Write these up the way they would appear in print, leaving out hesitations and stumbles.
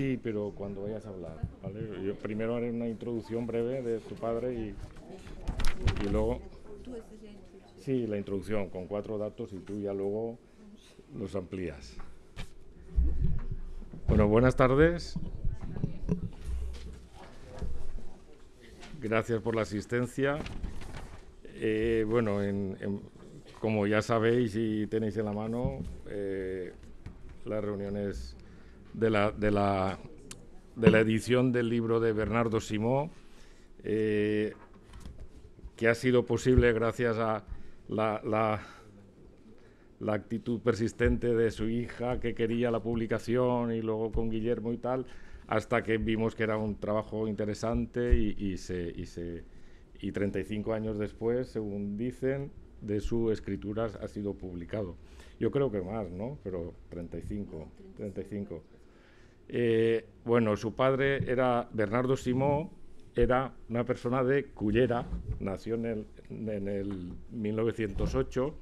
Sí, pero cuando vayas a hablar, ¿vale? Yo primero haré una introducción breve de tu padre y luego... Sí, la introducción con 4 datos y tú ya luego los amplías. Bueno, buenas tardes. Gracias por la asistencia. Bueno, como ya sabéis y tenéis en la mano, las reuniones de la edición del libro de Bernardo Simó, que ha sido posible gracias a la actitud persistente de su hija, que quería la publicación, y luego con Guillermo y tal, hasta que vimos que era un trabajo interesante y 35 años después, según dicen, de su escritura ha sido publicado. Yo creo que más, ¿no? Pero 35. Bueno, su padre era Bernardo Simó, era una persona de Cullera, nació en el 1908,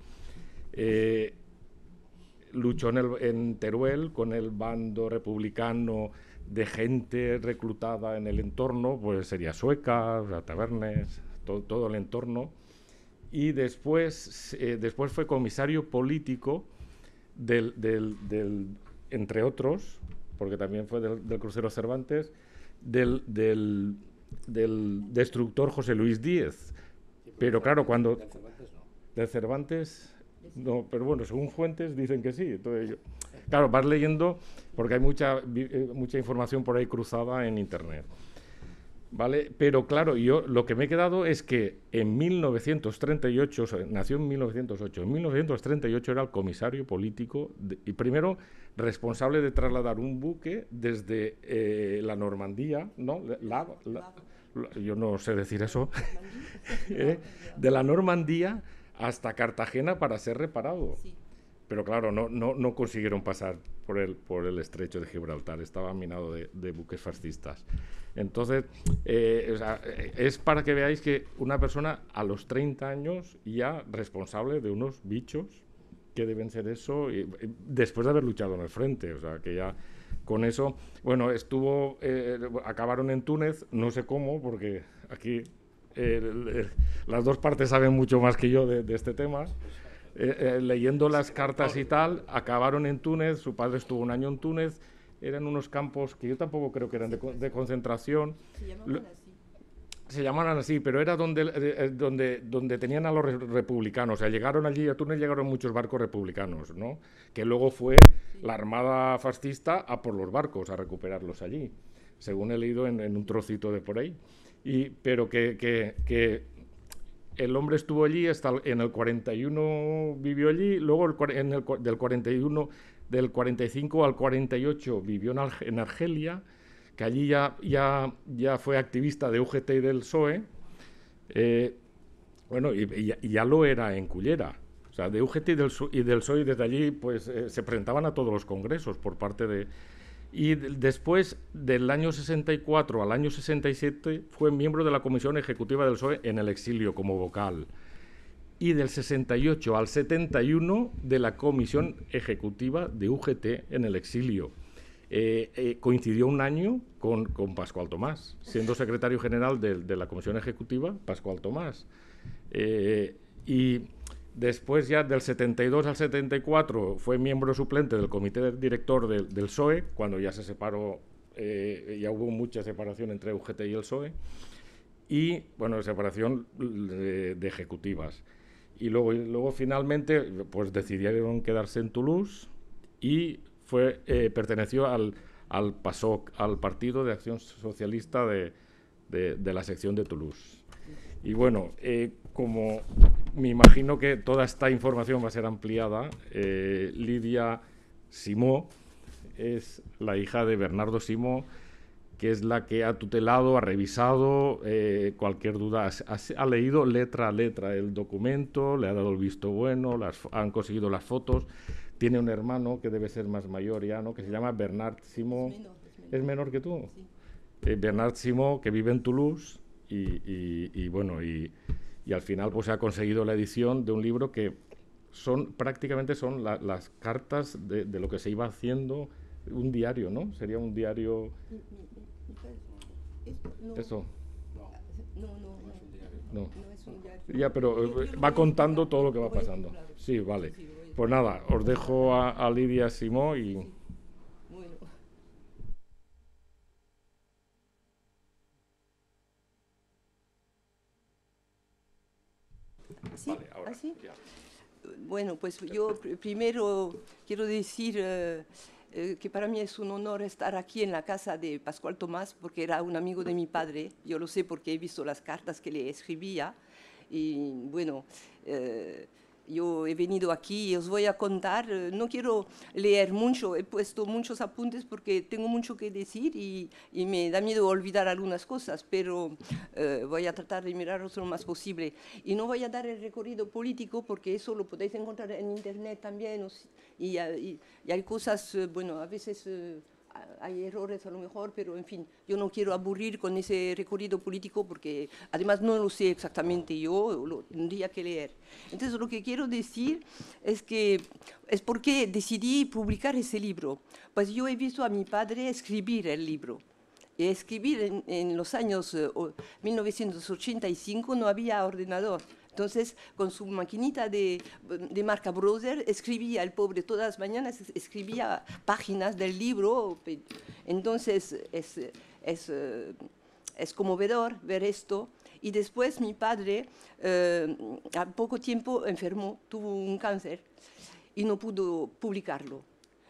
luchó en Teruel con el bando republicano de gente reclutada en el entorno, pues sería Sueca, Tabernes, todo el entorno, y después fue comisario político entre otros, porque también fue del crucero Cervantes, del destructor José Luis Díez. Pero claro, cuando... De Cervantes no, pero bueno, según fuentes dicen que sí. Entonces claro, vas leyendo porque hay mucha información por ahí cruzada en internet, ¿vale? Pero claro, yo lo que me he quedado es que en 1938, o sea, nació en 1908, en 1938 era el comisario político y primero responsable de trasladar un buque desde la Normandía, ¿no? Yo no sé decir eso, de la Normandía hasta Cartagena para ser reparado. Pero claro, no consiguieron pasar por el estrecho de Gibraltar, estaba minado de buques fascistas. Entonces, o sea, es para que veáis que una persona a los 30 años ya responsable de unos bichos que deben ser eso, después de haber luchado en el frente, o sea, que ya con eso, bueno, acabaron en Túnez, no sé cómo, porque aquí las dos partes saben mucho más que yo de este tema. Leyendo las cartas y tal, acabaron en Túnez, su padre estuvo un año en Túnez, eran unos campos que yo tampoco creo que eran de concentración. Se llamaban así, pero era donde tenían a los republicanos. O sea, llegaron allí, a Túnez llegaron muchos barcos republicanos, ¿no? Que luego fue la armada fascista a por los barcos, a recuperarlos allí, según he leído en un trocito de por ahí. Pero que el hombre estuvo allí hasta en el 41, vivió allí, luego del 45 al 48 vivió en Argelia, que allí ya fue activista de UGT y del PSOE, bueno, y ya lo era en Cullera. O sea, de UGT y del PSOE, desde allí pues se presentaban a todos los congresos por parte de... Y después, del año 64 al año 67, fue miembro de la Comisión Ejecutiva del PSOE en el exilio como vocal. Y del 68 al 71 de la Comisión Ejecutiva de UGT en el exilio. Coincidió un año con Pascual Tomás, siendo secretario general de la Comisión Ejecutiva, Pascual Tomás. Y después, ya del 72 al 74, fue miembro suplente del comité director del PSOE, cuando ya se separó, ya hubo mucha separación entre UGT y el PSOE, y, bueno, separación de ejecutivas. Y luego finalmente, pues decidieron quedarse en Toulouse y perteneció al PASOK, al Partido de Acción Socialista de la sección de Toulouse. Y bueno, como me imagino que toda esta información va a ser ampliada, Lidia Simó es la hija de Bernardo Simó, que es la que ha tutelado, ha revisado cualquier duda, ha leído letra a letra el documento, le ha dado el visto bueno, han conseguido las fotos. Tiene un hermano que debe ser más mayor ya, ¿no?, que se llama Bernard Simó. ¿Es menor que tú? Sí. Bernard Simó, que vive en Toulouse, bueno, y al final pues ha conseguido la edición de un libro que prácticamente son las cartas de lo que se iba haciendo un diario, ¿no? Sería un diario, No, eso, no es un diario. no. No es un diario. Ya, pero Yo lo va voy a contando explicar, todo lo que va voy a pasando. explicar. Sí, vale. Sí, lo voy a Pues explicar. nada, os dejo a Lidia Simó y... Sí, bueno. ¿Sí? Vale, ahora, ¿Así? ya. Bueno, pues yo primero quiero decir que para mí es un honor estar aquí en la casa de Pascual Tomás, porque era un amigo de mi padre. Yo lo sé porque he visto las cartas que le escribía. Y bueno, yo he venido aquí y os voy a contar. No quiero leer mucho, he puesto muchos apuntes porque tengo mucho que decir y me da miedo olvidar algunas cosas, pero voy a tratar de mirarlos lo más posible. Y no voy a dar el recorrido político porque eso lo podéis encontrar en internet también. Y hay cosas, bueno, a veces hay errores a lo mejor, pero en fin, yo no quiero aburrir con ese recorrido político porque además no lo sé exactamente yo, lo tendría que leer. Entonces lo que quiero decir es que es porque decidí publicar ese libro. Pues yo he visto a mi padre escribir el libro. Escribir en los años 1985 no había ordenador. Entonces, con su maquinita de marca Brother, escribía el pobre todas las mañanas, escribía páginas del libro. Entonces, es conmovedor ver esto. Y después mi padre, a poco tiempo, enfermó, tuvo un cáncer y no pudo publicarlo.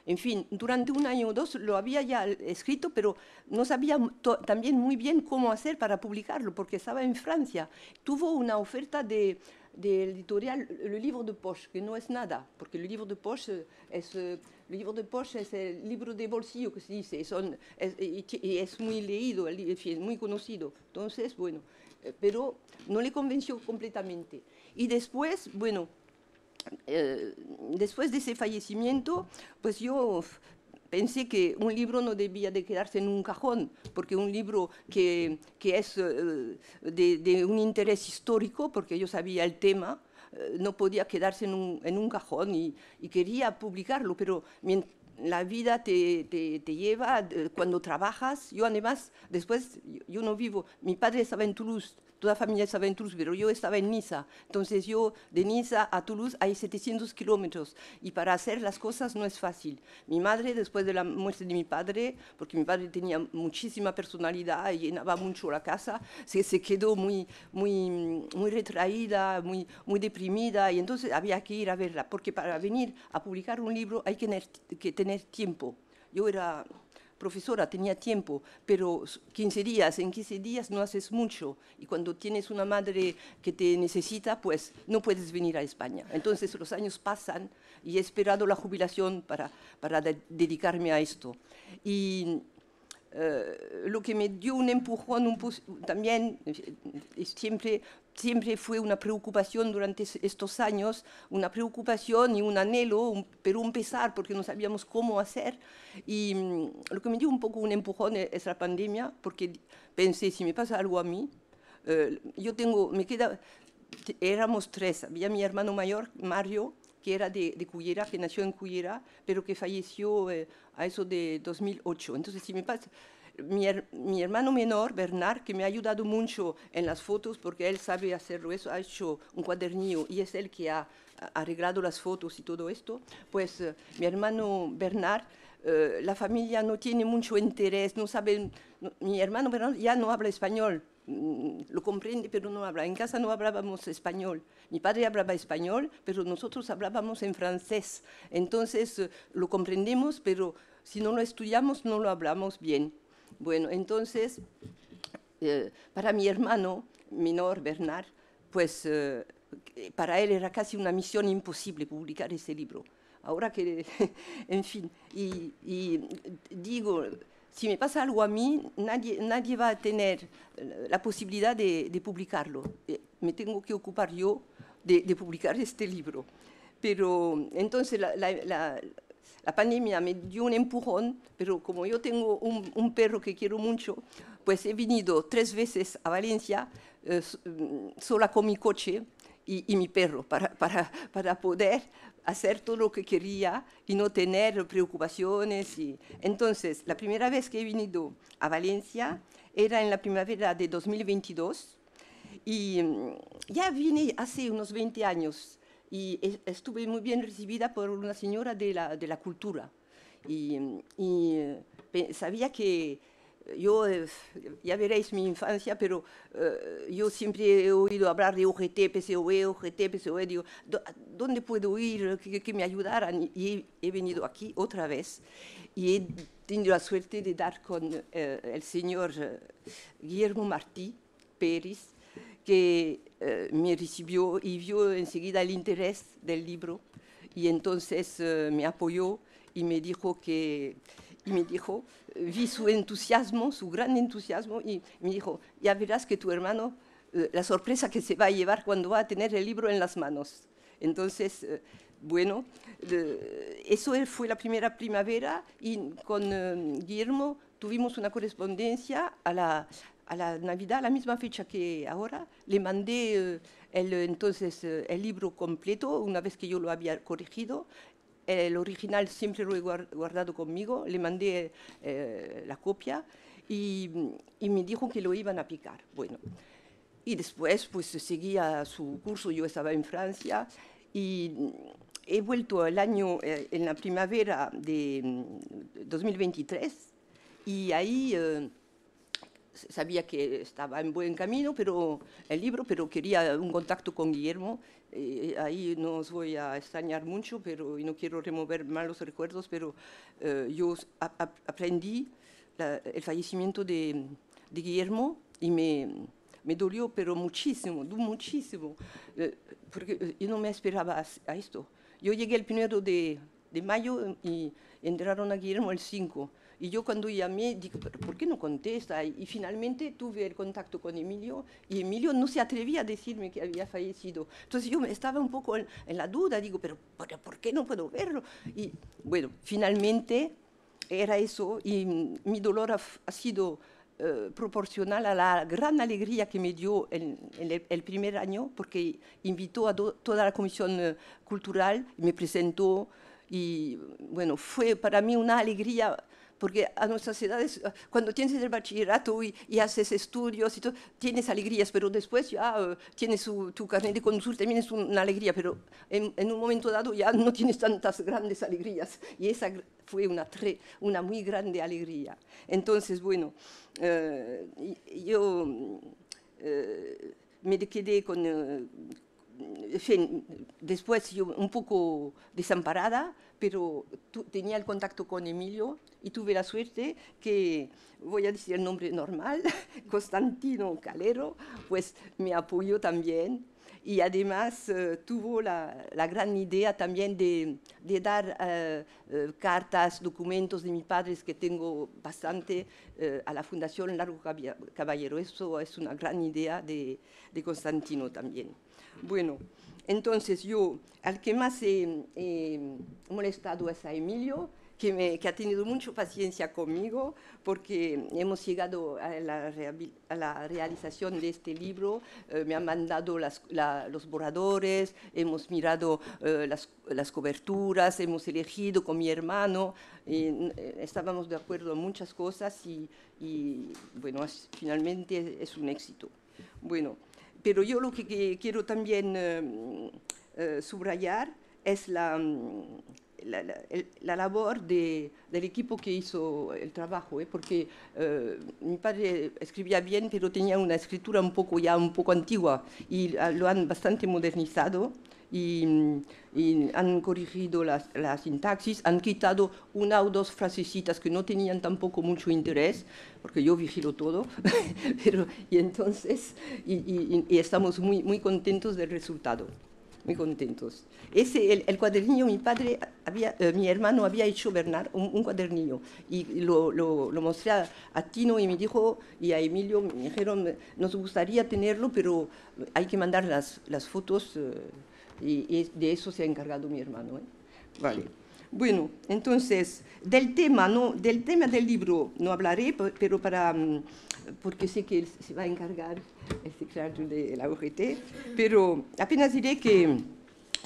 En fin, durante un año o dos lo había ya escrito, pero no sabía también muy bien cómo hacer para publicarlo, porque estaba en Francia. Tuvo una oferta de editorial Le Livre de Poche, que no es nada, porque Le Livre de Poche es, el libro de bolsillo que se dice, y es muy leído, es muy conocido. Entonces, bueno, pero no le convenció completamente. Y después, bueno, después de ese fallecimiento, pues yo pensé que un libro no debía de quedarse en un cajón, porque un libro que es de un interés histórico, porque yo sabía el tema, no podía quedarse en un cajón y quería publicarlo, pero la vida te lleva cuando trabajas. Yo además, después, yo no vivo, mi padre estaba en Toulouse, toda la familia estaba en Toulouse, pero yo estaba en Niza. Entonces yo de Niza a Toulouse hay 700 kilómetros y para hacer las cosas no es fácil. Mi madre, después de la muerte de mi padre, porque mi padre tenía muchísima personalidad y llenaba mucho la casa, se quedó muy retraída, muy deprimida y entonces había que ir a verla, porque para venir a publicar un libro hay que tener tiempo. Yo era profesora, tenía tiempo, pero 15 días, en 15 días no haces mucho. Y cuando tienes una madre que te necesita, pues no puedes venir a España. Entonces los años pasan y he esperado la jubilación para dedicarme a esto. Y lo que me dio un empujón también siempre fue una preocupación durante estos años, una preocupación y un anhelo, pero un pesar porque no sabíamos cómo hacer. Y lo que me dio un poco un empujón es la pandemia, porque pensé, si me pasa algo a mí, éramos tres, había mi hermano mayor, Mario, que era de Cullera, que nació en Cullera, pero que falleció a eso de 2008. Entonces, si me pasa, mi hermano menor, Bernard, que me ha ayudado mucho en las fotos, porque él sabe hacerlo eso, ha hecho un cuadernillo y es él que ha arreglado las fotos y todo esto, pues mi hermano Bernard, la familia no tiene mucho interés, no saben, mi hermano Bernard ya no habla español, lo comprende, pero no habla. En casa no hablábamos español. Mi padre hablaba español, pero nosotros hablábamos en francés. Entonces lo comprendemos, pero si no lo estudiamos no lo hablamos bien. Bueno, entonces, para mi hermano menor, Bernard, pues para él era casi una misión imposible publicar ese libro. Ahora que, en fin, y digo, si me pasa algo a mí, nadie va a tener la posibilidad de publicarlo. Me tengo que ocupar yo de publicar este libro. Pero entonces la pandemia me dio un empujón, pero como yo tengo un perro que quiero mucho, pues he venido 3 veces a Valencia sola con mi coche y mi perro para poder hacer todo lo que quería y no tener preocupaciones. Entonces, la primera vez que he venido a Valencia era en la primavera de 2022 y ya vine hace unos 20 años y estuve muy bien recibida por una señora de la cultura y sabía que yo, ya veréis mi infancia, pero yo siempre he oído hablar de OGT, PCOE, OGT, PCOE, digo, ¿dónde puedo ir? Que me ayudaran. Y he venido aquí otra vez y he tenido la suerte de dar con el señor Guillermo Martí Pérez, que me recibió y vio enseguida el interés del libro y entonces me apoyó y me dijo vi su entusiasmo, su gran entusiasmo, y me dijo, ya verás que tu hermano, la sorpresa que se va a llevar cuando va a tener el libro en las manos. Entonces, bueno, eso fue la primera primavera y con Guillermo tuvimos una correspondencia a la Navidad, a la misma fecha que ahora. Le mandé entonces el libro completo, una vez que yo lo había corregido. El original siempre lo he guardado conmigo, le mandé la copia y me dijo que lo iban a picar. Bueno, y después pues seguía su curso, yo estaba en Francia y he vuelto en la primavera de 2023 y ahí sabía que estaba en buen camino, pero quería un contacto con Guillermo. Ahí no os voy a extrañar mucho, y no quiero remover malos recuerdos, pero yo aprendí el fallecimiento de Guillermo y me dolió, pero muchísimo, muchísimo, porque yo no me esperaba a esto. Yo llegué el 1 de mayo y enterraron a Guillermo el 5. Y yo cuando llamé, dije, ¿pero por qué no contesta? Y finalmente tuve el contacto con Emilio, y Emilio no se atrevía a decirme que había fallecido. Entonces yo estaba un poco en la duda, digo, ¿pero por qué no puedo verlo? Y bueno, finalmente era eso, y mi dolor ha sido proporcional a la gran alegría que me dio el primer año, porque invitó a toda la comisión cultural, me presentó, y bueno, fue para mí una alegría, porque a nuestras edades, cuando tienes el bachillerato y haces estudios y todo, tienes alegrías, pero después ya tienes tu carnet de conducir, también es una alegría, pero en un momento dado ya no tienes tantas grandes alegrías, y esa fue una muy grande alegría. Entonces, bueno, yo me quedé con... en fin, después yo un poco desamparada, pero tenía el contacto con Emilio y tuve la suerte que, voy a decir el nombre normal, Constantino Calero, pues me apoyó también, y además tuvo la gran idea también de dar cartas, documentos de mis padres, que tengo bastante, a la Fundación Largo Caballero. Eso es una gran idea de Constantino también. Bueno, entonces yo, al que más he molestado es a Emilio, que ha tenido mucha paciencia conmigo, porque hemos llegado a la realización de este libro. Me han mandado los borradores, hemos mirado las coberturas, hemos elegido con mi hermano, estábamos de acuerdo en muchas cosas y bueno, finalmente es un éxito. Bueno, pero yo lo que quiero también subrayar es la labor del equipo que hizo el trabajo, porque mi padre escribía bien, pero tenía una escritura un poco antigua, y lo han bastante modernizado y han corregido la sintaxis, han quitado una o dos frasecitas que no tenían tampoco mucho interés, porque yo vigilo todo, y entonces estamos muy contentos del resultado. Muy contentos. El cuadernillo, mi hermano había hecho Bernard un cuadernillo, y lo mostré a Tino y me dijo, y a Emilio me dijeron, nos gustaría tenerlo, pero hay que mandar las fotos, y de eso se ha encargado mi hermano. Vale. Bueno, entonces, del tema del libro no hablaré, pero porque sé que él se va a encargar el secretario de la UGT, pero apenas diré que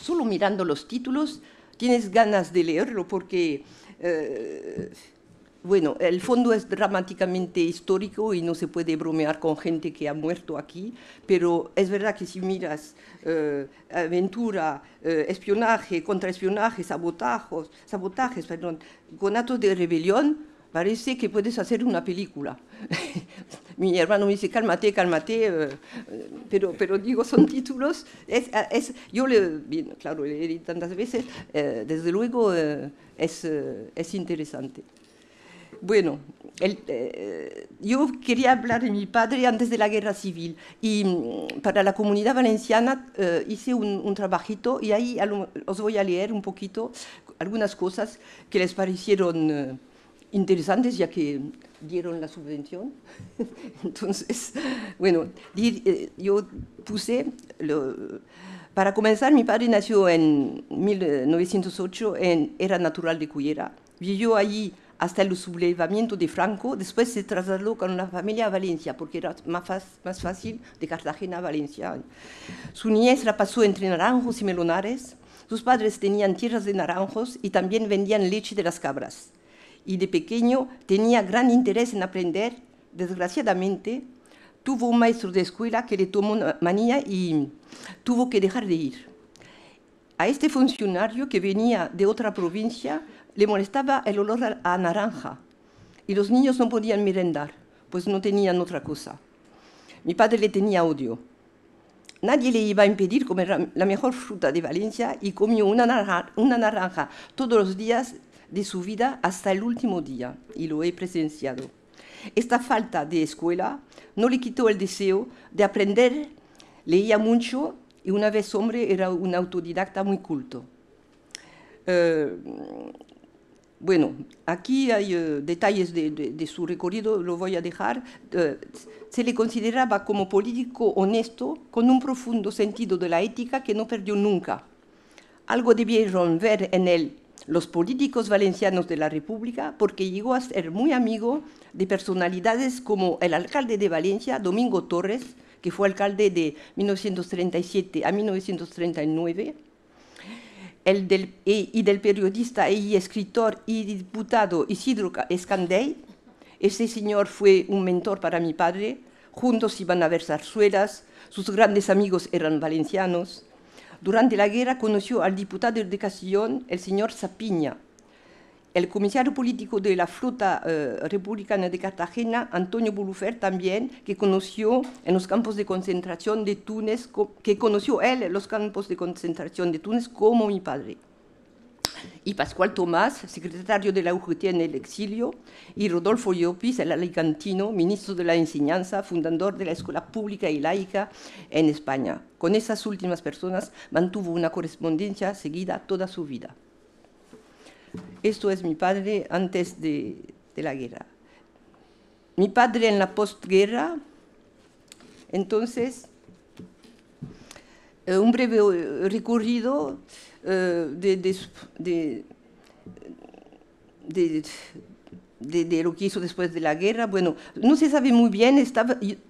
solo mirando los títulos tienes ganas de leerlo porque, bueno, el fondo es dramáticamente histórico y no se puede bromear con gente que ha muerto aquí, pero es verdad que si miras aventura, espionaje, contraespionaje, sabotajes, perdón, con actos de rebelión, parece que puedes hacer una película. Mi hermano me dice, cálmate, cálmate, pero digo, son títulos, yo claro, le he leído tantas veces, desde luego es interesante. Bueno, yo quería hablar de mi padre antes de la guerra civil y para la Comunidad Valenciana hice un trabajito y ahí os voy a leer un poquito algunas cosas que les parecieron interesantes ya que dieron la subvención. Entonces, bueno, yo puse, para comenzar, mi padre nació en 1908, era natural de Cullera, vivió allí hasta el sublevamiento de Franco, después se trasladó con una familia a Valencia, porque era más fácil de Cartagena a Valencia. Su niñez la pasó entre naranjos y melonares, sus padres tenían tierras de naranjos y también vendían leche de las cabras. Y de pequeño tenía gran interés en aprender. Desgraciadamente, tuvo un maestro de escuela que le tomó una manía y tuvo que dejar de ir. A este funcionario que venía de otra provincia le molestaba el olor a naranja y los niños no podían merendar, pues no tenían otra cosa. Mi padre le tenía odio. Nadie le iba a impedir comer la mejor fruta de Valencia y comió una naranja todos los días de su vida hasta el último día, y lo he presenciado. Esta falta de escuela no le quitó el deseo de aprender, leía mucho y una vez hombre era un autodidacta muy culto. Bueno, aquí hay detalles de su recorrido, lo voy a dejar. Se le consideraba como político honesto, con un profundo sentido de la ética que no perdió nunca. Algo debieron ver en él los políticos valencianos de la República, porque llegó a ser muy amigo de personalidades como el alcalde de Valencia, Domingo Torres, que fue alcalde de 1937 a 1939, y del periodista y escritor y diputado Isidro Escandell. Ese señor fue un mentor para mi padre. Juntos iban a ver zarzuelas, sus grandes amigos eran valencianos. Durante la guerra conoció al diputado de Castellón, el señor Sapiña, el comisario político de la flota republicana de Cartagena, Antonio Bolufer, también, que conoció en los campos de concentración de Túnez, que conoció él en los campos de concentración de Túnez como mi padre. Y Pascual Tomás, secretario de la UGT en el exilio, y Rodolfo Llopis, el alicantino, ministro de la Enseñanza, fundador de la Escuela Pública y Laica en España. Con esas últimas personas mantuvo una correspondencia seguida toda su vida. Esto es mi padre antes de la guerra. Mi padre en la postguerra, entonces, un breve recorrido de lo que hizo después de la guerra. Bueno, no se sabe muy bien,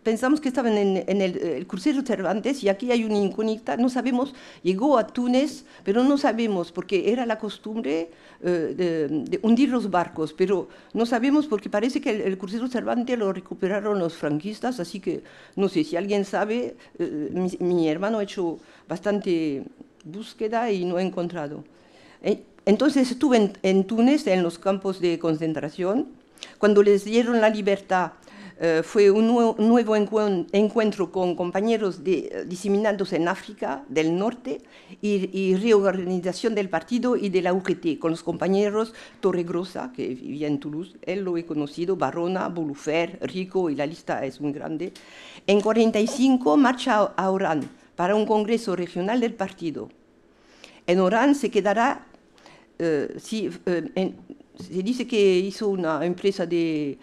pensamos que estaban en el crucero Cervantes y aquí hay una incógnita, no sabemos, llegó a Túnez, pero no sabemos porque era la costumbre de hundir los barcos, pero no sabemos porque parece que el crucero Cervantes lo recuperaron los franquistas, así que no sé si alguien sabe. Mi hermano ha hecho bastante búsqueda y no ha encontrado. Entonces estuve en Túnez, en los campos de concentración. Cuando les dieron la libertad, fue un nuevo encuentro con compañeros diseminados en África del Norte y reorganización del partido y de la UGT, con los compañeros Torregrosa, que vivía en Toulouse, él lo he conocido, Barona, Bolufer, Rico, y la lista es muy grande. En 1945 marcha a Orán para un congreso regional del partido. En Orán se quedará. Se dice que hizo una empresa de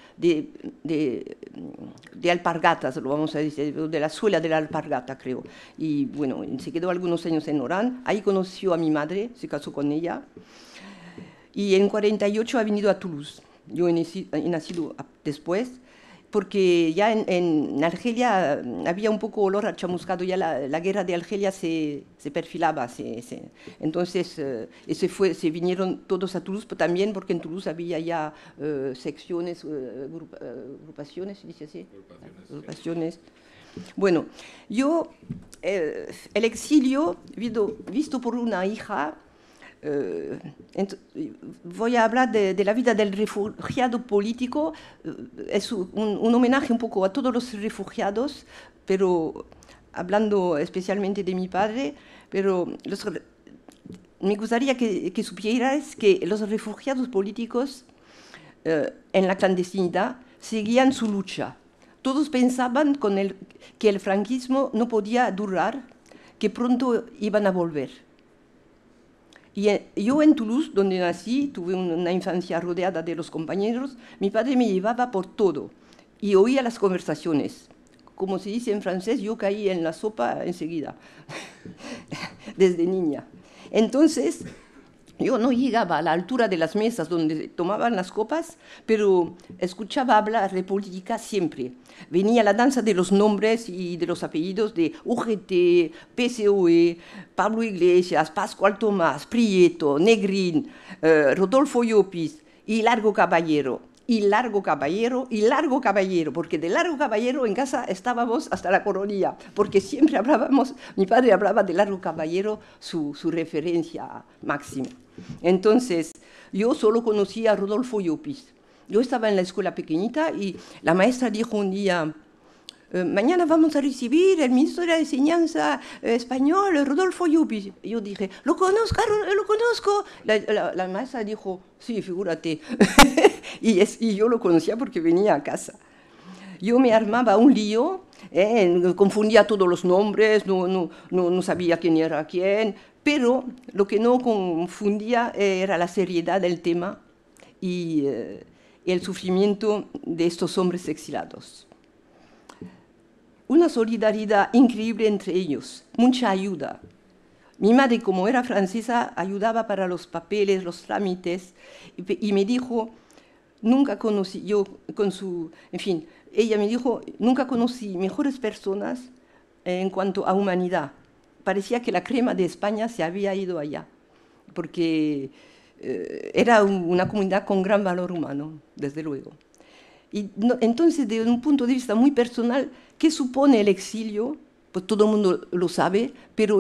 alpargatas, lo vamos a decir, de la suela de la alpargata, creo. Y bueno, se quedó algunos años en Orán. Ahí conoció a mi madre, se casó con ella. y en 48 ha venido a Toulouse. Yo he nacido después, porque ya en Argelia había un poco olor a chamuscado, ya la guerra de Argelia se perfilaba. Entonces se vinieron todos a Toulouse, pero también porque en Toulouse había ya secciones, agrupaciones, ¿se dice así? Agrupaciones. Bueno, yo, el exilio, visto por una hija, voy a hablar de la vida del refugiado político. Es un homenaje un poco a todos los refugiados, pero hablando especialmente de mi padre, pero me gustaría que supierais que los refugiados políticos en la clandestinidad seguían su lucha. Todos pensaban que el franquismo no podía durar, que pronto iban a volver. Y yo en Toulouse, donde nací, tuve una infancia rodeada de los compañeros. Mi padre me llevaba por todo y oía las conversaciones. Como se dice en francés, yo caí en la sopa enseguida, desde niña. Entonces, yo no llegaba a la altura de las mesas donde tomaban las copas, pero escuchaba hablar de política siempre. Venía la danza de los nombres y de los apellidos de UGT, PSOE, Pablo Iglesias, Pascual Tomás, Prieto, Negrín, Rodolfo Llopis y Largo Caballero. Y Largo Caballero, y Largo Caballero, porque de Largo Caballero en casa estábamos hasta la coronilla, porque siempre hablábamos, mi padre hablaba de Largo Caballero, su referencia máxima. Entonces, yo solo conocía a Rodolfo Llopis. Yo estaba en la escuela pequeñita y la maestra dijo un día, mañana vamos a recibir el ministro de la Enseñanza español, Rodolfo Llopis. Yo dije, lo conozco, lo conozco. La maestra dijo, sí, figúrate. y yo lo conocía porque venía a casa. Yo me armaba un lío, confundía todos los nombres, no sabía quién era quién, pero lo que no confundía era la seriedad del tema y el sufrimiento de estos hombres exilados. Una solidaridad increíble entre ellos, mucha ayuda. Mi madre, como era francesa, ayudaba para los papeles, los trámites, y me dijo, nunca conocí, yo con su, en fin, ella me dijo, nunca conocí mejores personas en cuanto a humanidad. Parecía que la crema de España se había ido allá, porque era una comunidad con gran valor humano, desde luego. Y entonces, desde un punto de vista muy personal, ¿qué supone el exilio? Pues todo el mundo lo sabe, pero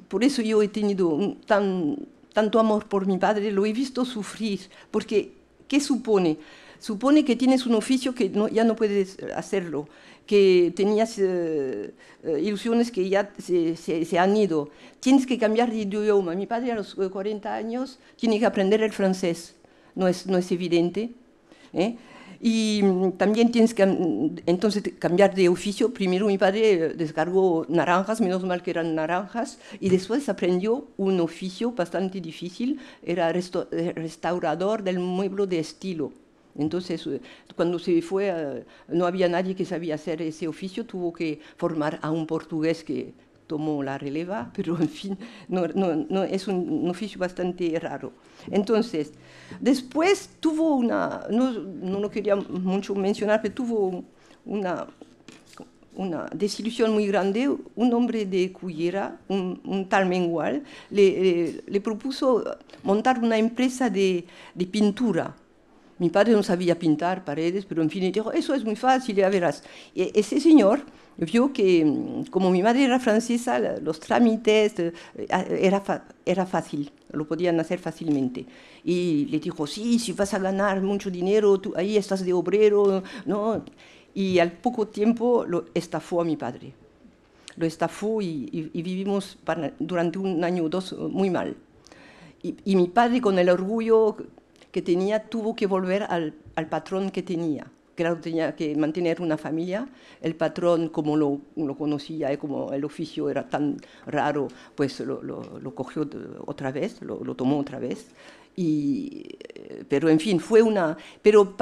por eso yo he tenido tanto amor por mi padre, lo he visto sufrir, porque ¿qué supone? Supone que tienes un oficio que ya no puedes hacerlo, que tenías ilusiones que ya se han ido. Tienes que cambiar de idioma. Mi padre a los 40 años tiene que aprender el francés, no es evidente. Y también tienes que entonces cambiar de oficio. Primero mi padre descargó naranjas, menos mal que eran naranjas, y después aprendió un oficio bastante difícil, era restaurador del mueble de estilo. Entonces, cuando se fue, no había nadie que sabía hacer ese oficio, tuvo que formar a un portugués que tomó la releva, pero en fin, no, es un oficio bastante raro. Entonces, después tuvo no lo quería mucho mencionar, pero tuvo una desilusión muy grande. Un hombre de Cullera, un tal Mengual, le propuso montar una empresa de pintura. Mi padre no sabía pintar paredes, pero en fin, dijo, eso es muy fácil, ya verás. Ese señor vio que, como mi madre era francesa, los trámites era fácil, lo podían hacer fácilmente. Y le dijo, sí, si vas a ganar mucho dinero, tú ahí estás de obrero, ¿no? Y al poco tiempo lo estafó a mi padre. Lo estafó y vivimos durante un año o dos muy mal. Y mi padre, con el orgullo que tenía, tuvo que volver al patrón que tenía. Claro, tenía que mantener una familia. El patrón, como lo conocía y como el oficio era tan raro, pues lo cogió otra vez, lo tomó otra vez. Pero en fin, pero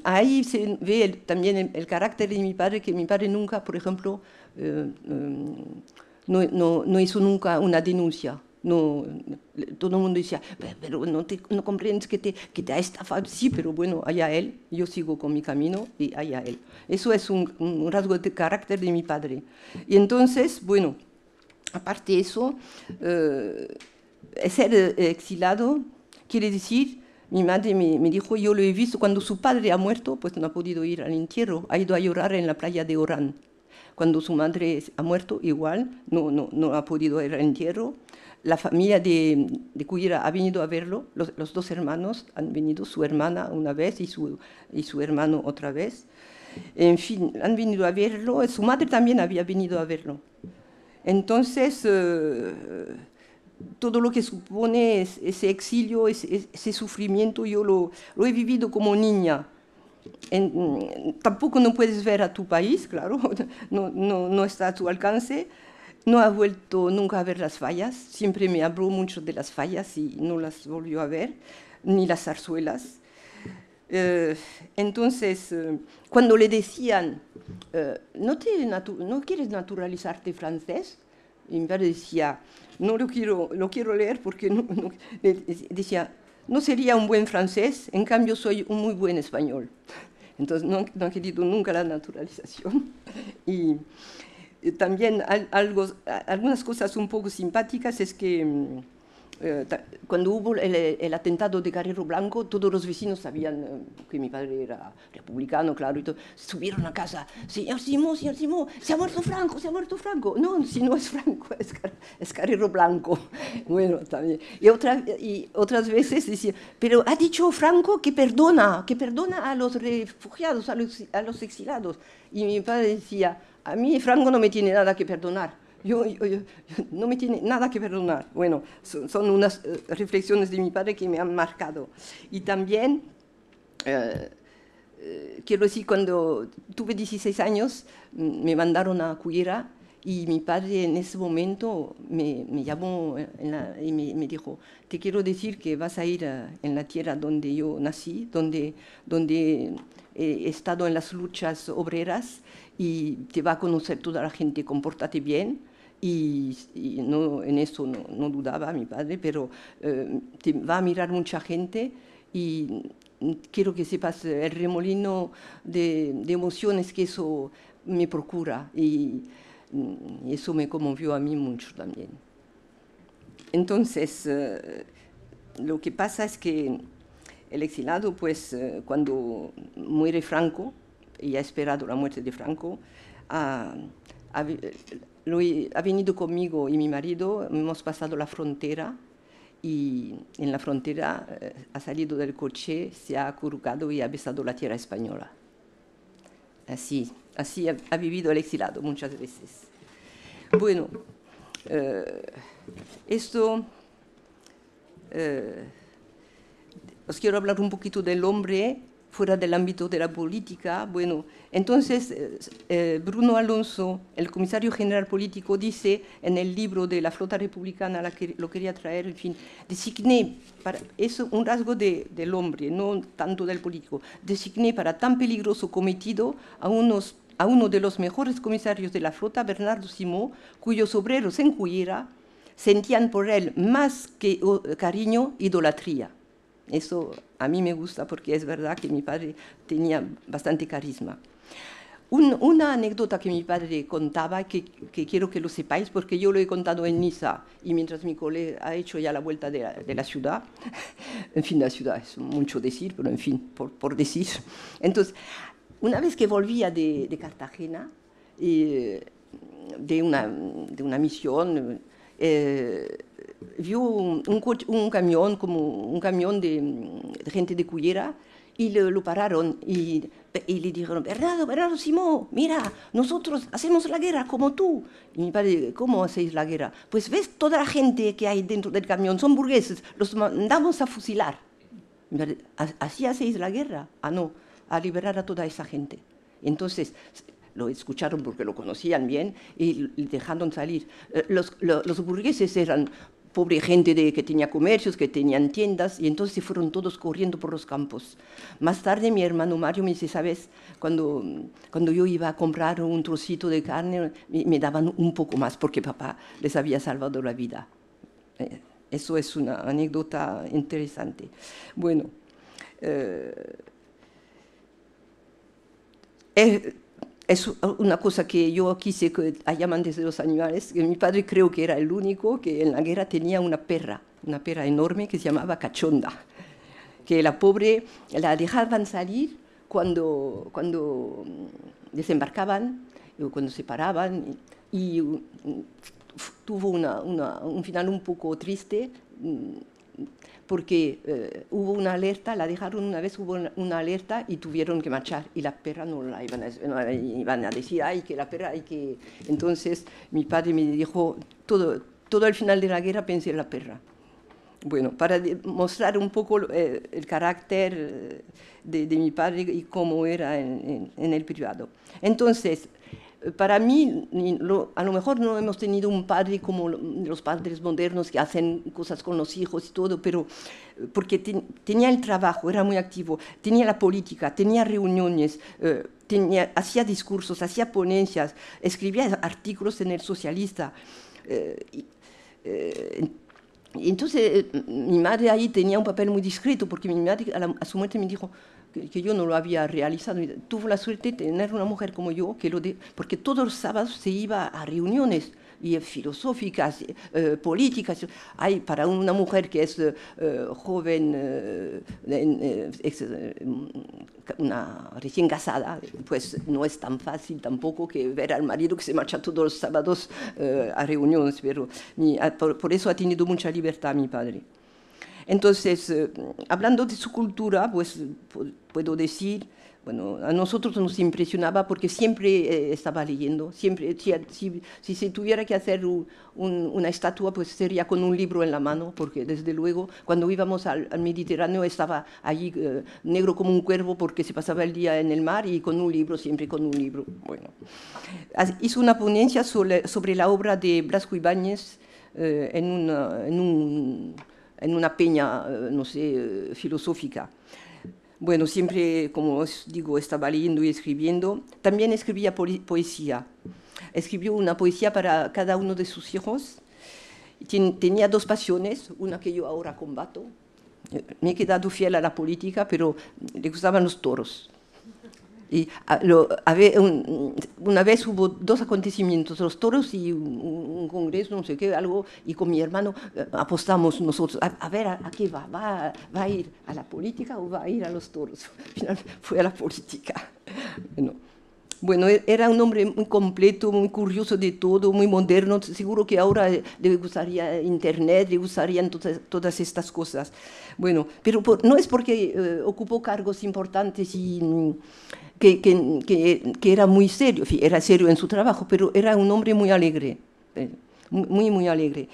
ahí se ve también el carácter de mi padre, que mi padre nunca, por ejemplo, no hizo nunca una denuncia. no, todo el mundo decía, pero no comprendes que te ha estafado. Sí, pero bueno, allá él, yo sigo con mi camino y allá él. Eso es un rasgo de carácter de mi padre. Y entonces, bueno, aparte de eso, ser exilado quiere decir, mi madre me dijo, yo lo he visto, cuando su padre ha muerto, pues no ha podido ir al entierro, ha ido a llorar en la playa de Orán. Cuando su madre ha muerto, igual, no ha podido ir al entierro. La familia de Cullera ha venido a verlo, los dos hermanos han venido, su hermana una vez y su hermano otra vez. En fin, han venido a verlo, su madre también había venido a verlo. Entonces, todo lo que supone ese exilio, ese sufrimiento, yo lo he vivido como niña. Tampoco no puedes ver a tu país, claro, no está a tu alcance. No ha vuelto nunca a ver las fallas, siempre me habló mucho de las fallas y no las volvió a ver, ni las zarzuelas. Entonces, cuando le decían, ¿no quieres naturalizarte francés? Y mi padre decía, no lo quiero leer porque decía, no sería un buen francés, en cambio soy un muy buen español. Entonces no han querido nunca la naturalización. Y también algunas cosas un poco simpáticas es que cuando hubo el atentado de Carrero Blanco, todos los vecinos sabían que mi padre era republicano, claro, y todo. Subieron a casa, señor Simón, se ha muerto Franco, se ha muerto Franco. No, si no es Franco, es Carrero Blanco. Bueno, también. Y otras veces decía, pero ha dicho Franco que perdona a los refugiados, a los exilados. Y mi padre decía, a mí Franco no me tiene nada que perdonar. Yo no me tiene nada que perdonar. Bueno, son unas reflexiones de mi padre que me han marcado. Y también, quiero decir, cuando tuve 16 años, me mandaron a Cullera y mi padre en ese momento me llamó y me dijo, te quiero decir que vas a ir en la tierra donde yo nací, donde he estado en las luchas obreras y te va a conocer toda la gente, compórtate bien. Y no, en eso no dudaba mi padre, pero te va a mirar mucha gente y quiero que sepas el remolino de emociones que eso me procura y eso me conmovió a mí mucho también. Entonces, lo que pasa es que el exilado, pues cuando muere Franco, y ha esperado la muerte de Franco, ha venido conmigo y mi marido, hemos pasado la frontera y en la frontera ha salido del coche, se ha acurrucado y ha besado la tierra española. Así ha vivido el exilado muchas veces. Bueno, esto os quiero hablar un poquito del hombre fuera del ámbito de la política. Bueno, entonces Bruno Alonso, el comisario general político, dice en el libro de la flota republicana, la que lo quería traer, en fin, designé, es un rasgo del hombre, no tanto del político, designé para tan peligroso cometido a uno de los mejores comisarios de la flota, Bernardo Simó, cuyos obreros en Cullera sentían por él más que cariño, idolatría. Eso a mí me gusta porque es verdad que mi padre tenía bastante carisma. Una anécdota que mi padre contaba, que quiero que lo sepáis, porque yo lo he contado en Niza y mientras mi colega ha hecho ya la vuelta de la ciudad, en fin, la ciudad es mucho decir, pero en fin, por decir. Entonces, una vez que volvía de Cartagena, de una misión, vio un camión, como un camión de gente de Cullera, y lo pararon y le dijeron, Bernardo Simón, mira, nosotros hacemos la guerra como tú. Y mi padre, ¿cómo hacéis la guerra? Pues ves toda la gente que hay dentro del camión, son burgueses, los mandamos a fusilar. Mi padre, ¿así hacéis la guerra? Ah, no, a liberar a toda esa gente. Entonces lo escucharon porque lo conocían bien y dejaron salir. Los burgueses eran pobre gente que tenía comercios, que tenían tiendas, y entonces se fueron todos corriendo por los campos. Más tarde mi hermano Mario me dice, ¿sabes? Cuando yo iba a comprar un trocito de carne, me daban un poco más porque papá les había salvado la vida. Eso es una anécdota interesante. Bueno, es una cosa que yo quise que llaman desde los animales, que mi padre creo que era el único que en la guerra tenía una perra enorme que se llamaba Cachonda, que la pobre la dejaban salir cuando desembarcaban, o cuando se paraban, y tuvo un final un poco triste, porque hubo una alerta, la dejaron una vez, hubo una alerta y tuvieron que marchar, y la perra no la iban a decir, ay, que la perra hay que... Entonces mi padre me dijo, todo al final de la guerra pensé en la perra. Bueno, para mostrar un poco el carácter de mi padre y cómo era en el privado. Entonces, para mí, a lo mejor no hemos tenido un padre como los padres modernos que hacen cosas con los hijos y todo, pero porque tenía el trabajo, era muy activo, tenía la política, tenía reuniones, hacía discursos, hacía ponencias, escribía artículos en El Socialista. Y entonces mi madre ahí tenía un papel muy discreto, porque mi madre a su muerte me dijo que yo no lo había realizado. Tuvo la suerte de tener una mujer como yo, porque todos los sábados se iba a reuniones y filosóficas, políticas. Hay para una mujer que es joven, una recién casada, pues no es tan fácil tampoco que ver al marido que se marcha todos los sábados a reuniones, pero por eso ha tenido mucha libertad mi padre. Entonces, hablando de su cultura, pues puedo decir, bueno, a nosotros nos impresionaba porque siempre estaba leyendo, siempre, si se tuviera que hacer una estatua, pues sería con un libro en la mano, porque desde luego cuando íbamos al Mediterráneo estaba allí negro como un cuervo porque se pasaba el día en el mar y con un libro, siempre con un libro. Bueno, hizo una ponencia sobre la obra de Blasco Ibáñez en una peña, no sé, filosófica. Bueno, siempre, como os digo, estaba leyendo y escribiendo. También escribía poesía. Escribió una poesía para cada uno de sus hijos. Tenía dos pasiones, una que yo ahora combato. Me he quedado fiel a la política, pero le gustaban los toros. Y una vez hubo dos acontecimientos, los toros y un congreso, no sé qué, algo, y con mi hermano apostamos nosotros, a ver, ¿a qué va? ¿Va a ir a la política o va a ir a los toros? Al final fue a la política. Bueno, era un hombre muy completo, muy curioso de todo, muy moderno. Seguro que ahora le gustaría Internet, le gustarían todas estas cosas. Bueno, pero no es porque ocupó cargos importantes y que era muy serio, era serio en su trabajo, pero era un hombre muy alegre, muy alegre,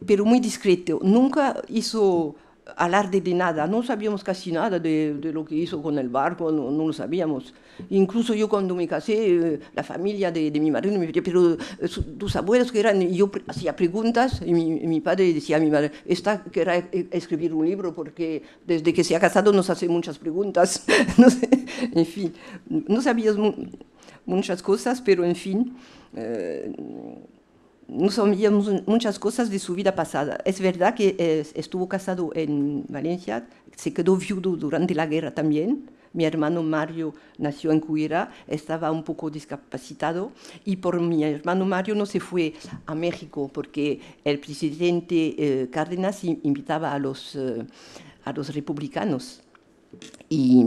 pero muy discreto. Nunca hizo alarde de nada, no sabíamos casi nada de lo que hizo con el barco, no lo sabíamos. Incluso yo cuando me casé, la familia de mi marido me decía, pero tus abuelos que eran, y yo hacía preguntas y mi padre decía a mi madre, esta querrá escribir un libro porque desde que se ha casado nos hace muchas preguntas. No sé, en fin, no sabíamos muchas cosas, pero en fin, no sabíamos muchas cosas de su vida pasada. Es verdad que estuvo casado en Valencia, se quedó viudo durante la guerra también. Mi hermano Mario nació en Cuira, estaba un poco discapacitado y por mi hermano Mario no se fue a México porque el presidente Cárdenas invitaba a los republicanos. Y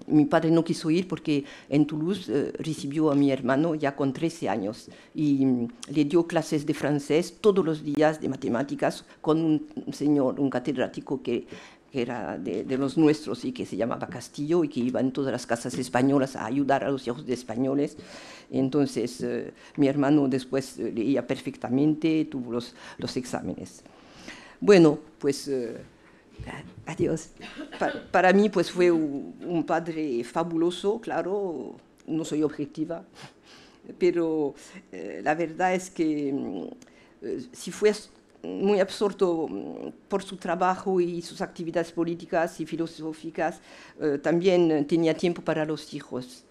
mi padre no quiso ir porque en Toulouse recibió a mi hermano ya con 13 años y le dio clases de francés todos los días, de matemáticas, con un catedrático que era de los nuestros y que se llamaba Castillo y que iba en todas las casas españolas a ayudar a los hijos de españoles. Entonces mi hermano después leía perfectamente, tuvo los exámenes. Bueno, pues... adiós. Para mí pues fue un padre fabuloso, claro, no soy objetiva, pero la verdad es que si fue muy absorto por su trabajo y sus actividades políticas y filosóficas, también tenía tiempo para los hijos,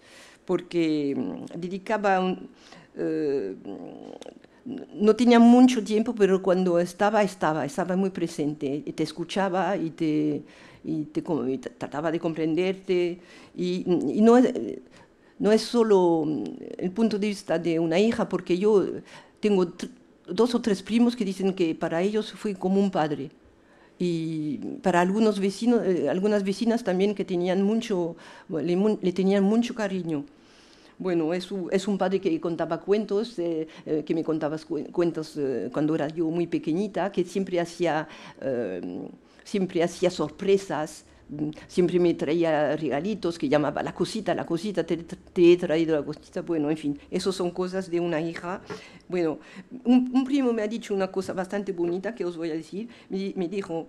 porque dedicaba no tenía mucho tiempo, pero cuando estaba muy presente, y te escuchaba y trataba de comprenderte, y no es solo el punto de vista de una hija, porque yo tengo 2 o 3 primos que dicen que para ellos fui como un padre. Y para algunos vecinos, algunas vecinas también que tenían le tenían mucho cariño. Bueno, es un padre que contaba cuentos, que me contaba cuentos cuando era yo muy pequeñita, que siempre hacía sorpresas, siempre me traía regalitos, que llamaba la cosita, te he traído la cosita. Bueno, en fin, eso son cosas de una hija. Bueno, un primo me ha dicho una cosa bastante bonita que os voy a decir. Me dijo,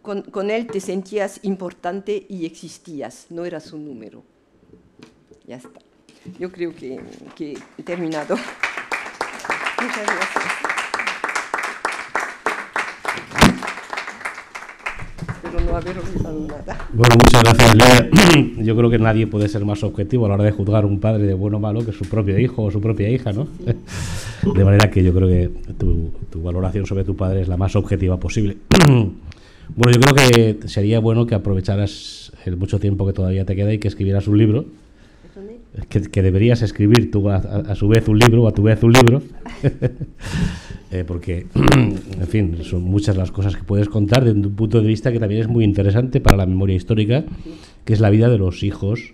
con él te sentías importante y existías, no eras un número. Ya está. Yo creo que he terminado. Muchas gracias. Espero no haber olvidado nada. Bueno, muchas gracias, Lidia. Yo creo que nadie puede ser más objetivo a la hora de juzgar a un padre de bueno o malo que su propio hijo o su propia hija, ¿no? Sí. De manera que yo creo que tu valoración sobre tu padre es la más objetiva posible. Bueno, yo creo que sería bueno que aprovecharas el mucho tiempo que todavía te queda y que escribieras un libro. Que deberías escribir tú a su vez un libro, o a tu vez un libro, porque, en fin, son muchas las cosas que puedes contar desde un punto de vista que también es muy interesante para la memoria histórica, que es la vida de los hijos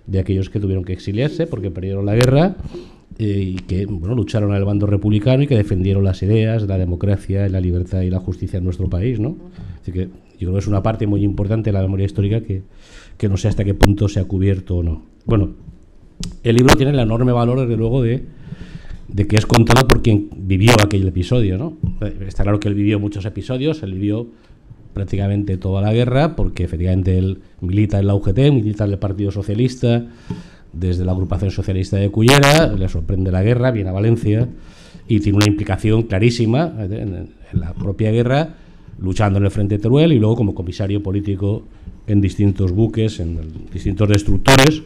de aquellos que tuvieron que exiliarse porque perdieron la guerra y que lucharon al bando republicano y que defendieron las ideas, la democracia, la libertad y la justicia en nuestro país, ¿no? Así que yo creo que es una parte muy importante de la memoria histórica que no sé hasta qué punto se ha cubierto o no. Bueno, el libro tiene el enorme valor, desde luego, de que es contado por quien vivió aquel episodio, ¿no? Está claro que él vivió muchos episodios, él vivió prácticamente toda la guerra, porque efectivamente él milita en la UGT, milita en el Partido Socialista, desde la agrupación socialista de Cullera, le sorprende la guerra, viene a Valencia y tiene una implicación clarísima en la propia guerra, luchando en el frente de Teruel y luego como comisario político en distintos buques, en distintos destructores.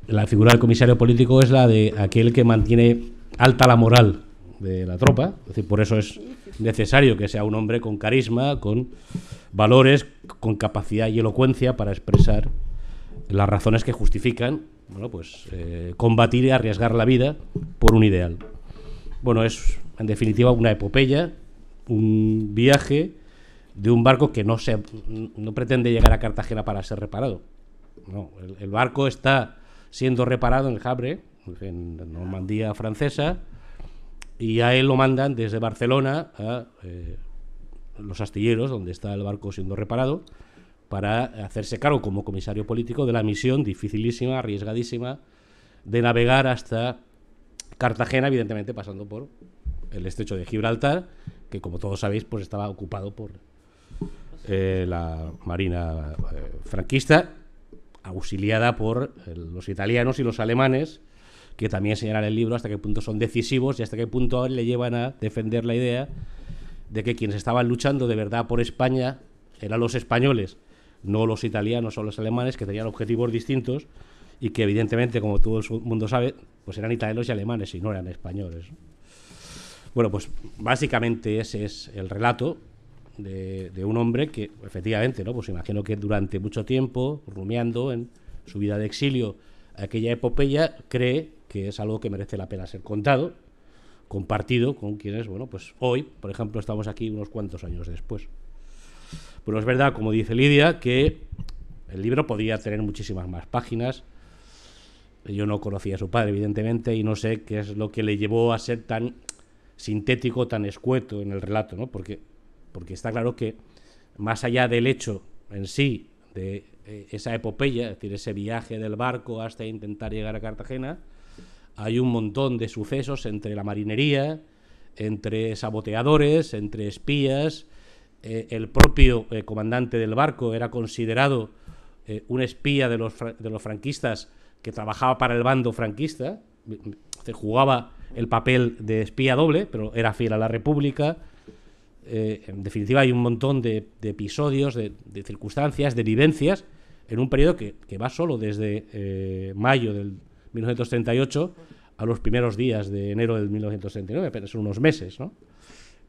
La figura del comisario político es la de aquel que mantiene alta la moral de la tropa, es decir, por eso es necesario que sea un hombre con carisma, con valores, con capacidad y elocuencia para expresar las razones que justifican, combatir y arriesgar la vida por un ideal. Bueno, es en definitiva una epopeya, un viaje de un barco que no pretende llegar a Cartagena para ser reparado. No, el barco está siendo reparado en el Havre, en Normandía francesa, y a él lo mandan desde Barcelona a los astilleros, donde está el barco siendo reparado, para hacerse cargo como comisario político de la misión dificilísima, arriesgadísima, de navegar hasta Cartagena, evidentemente pasando por el estrecho de Gibraltar, que como todos sabéis pues estaba ocupado por la marina franquista, auxiliada por los italianos y los alemanes, que también señalan en el libro hasta qué punto son decisivos y hasta qué punto le llevan a defender la idea de que quienes estaban luchando de verdad por España eran los españoles, no los italianos o los alemanes, que tenían objetivos distintos y que evidentemente, como todo el mundo sabe, pues eran italianos y alemanes y no eran españoles. Bueno, pues básicamente ese es el relato de un hombre que efectivamente, ¿no? Pues imagino que durante mucho tiempo, rumiando en su vida de exilio aquella epopeya, cree que es algo que merece la pena ser contado, compartido con quienes, pues hoy, por ejemplo, estamos aquí unos cuantos años después. Bueno, es verdad, como dice Lidia, que el libro podía tener muchísimas más páginas. Yo no conocía a su padre, evidentemente, y no sé qué es lo que le llevó a ser tan sintético, tan escueto en el relato, ¿no? Porque está claro que más allá del hecho en sí de esa epopeya, es decir, ese viaje del barco hasta intentar llegar a Cartagena, hay un montón de sucesos entre la marinería, entre saboteadores, entre espías. El propio comandante del barco era considerado un espía de los franquistas que trabajaba para el bando franquista, jugaba el papel de espía doble, pero era fiel a la República. En definitiva, hay un montón de episodios, de circunstancias, de vivencias, en un periodo que va solo desde mayo del 1938 a los primeros días de enero del 1969, pero son unos meses, ¿no?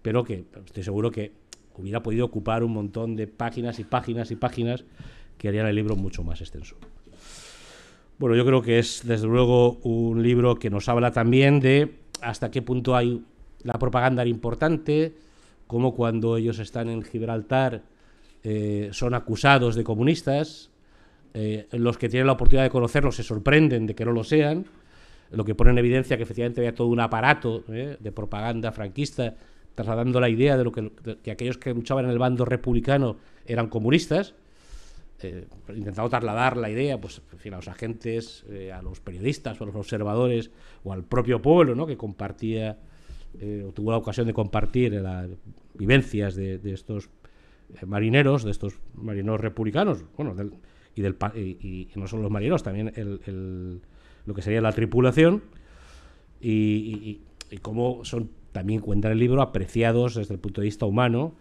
Pero que estoy seguro que hubiera podido ocupar un montón de páginas y páginas y páginas que harían el libro mucho más extenso. Bueno, yo creo que es desde luego un libro que nos habla también de hasta qué punto hay la propaganda era importante, cómo cuando ellos están en Gibraltar son acusados de comunistas, los que tienen la oportunidad de conocerlos se sorprenden de que no lo sean, lo que pone en evidencia que efectivamente había todo un aparato de propaganda franquista trasladando la idea de que aquellos que luchaban en el bando republicano eran comunistas, intentando trasladar la idea, pues, en fin, a los agentes, a los periodistas o a los observadores o al propio pueblo, ¿no?, que compartía o tuvo la ocasión de compartir las vivencias de estos marineros, de estos marineros republicanos, bueno, y no solo los marineros, también lo que sería la tripulación, y cómo son, también cuenta el libro, apreciados desde el punto de vista humano,